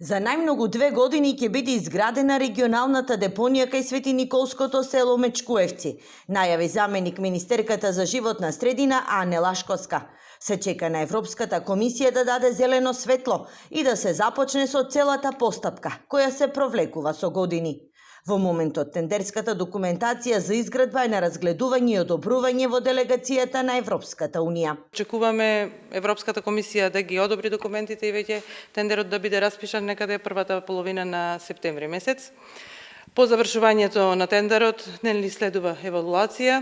За најмногу 2 години ќе биде изградена регионалната депонија кај Свети Николското село Мечкуевци, најави заменик министерката за животна средина Ане Лашковска. Се чека на Европската комисија да даде зелено светло и да се започне со целата постапка, која се провлекува со години. Во моментот тендерската документација за изградба е на разгледување и одобрување во делегацијата на Европската Унија. Очекуваме Европската комисија да ги одобри документите и веќе тендерот да биде распишан некаде првата половина на септември месец. По завршувањето на тендерот нели следува евалуација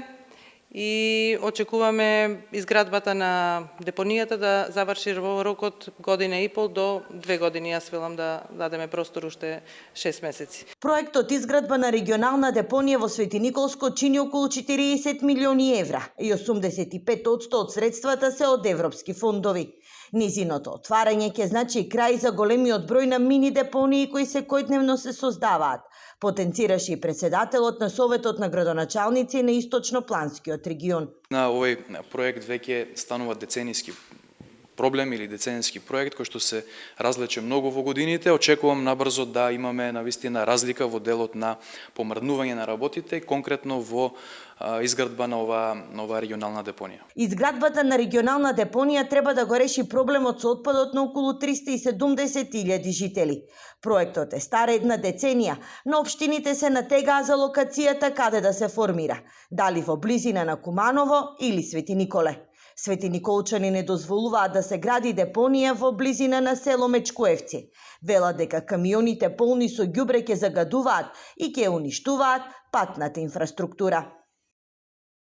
и очекуваме изградбата на депонијата да заврши во рокот година и пол до 2 години. Јас велам да дадеме простор уште 6 месеци. Проектот изградба на регионална депонија во Свети Николско чини околу 40 милиони евра и 85% од средствата се од европски фондови. Низиното отварање ќе значи крај за големиот број на мини депонии кои секојдневно се создаваат, потенцираше и председателот на Советот на градоначалници на Источно-планскиот регион. На овој проект веќе станува деценијски проблем или деценијски проект кој што се разлече многу во годините. Очекувам набрзо да имаме навистина разлика во делот на помрднување на работите, конкретно во изградба на ова регионална депонија. Изградбата на регионална депонија треба да го реши проблемот со отпадот на околу 370.000 жители. Проектот е стар една деценија, но општините се натегаа за локацијата каде да се формира, дали во близина на Куманово или Свети Николе. Свети Николчани не дозволуваат да се гради депонија во близина на село Мечкуевци. Велат дека камионите полни со ѓубре ќе загадуваат и ќе уништуваат патната инфраструктура.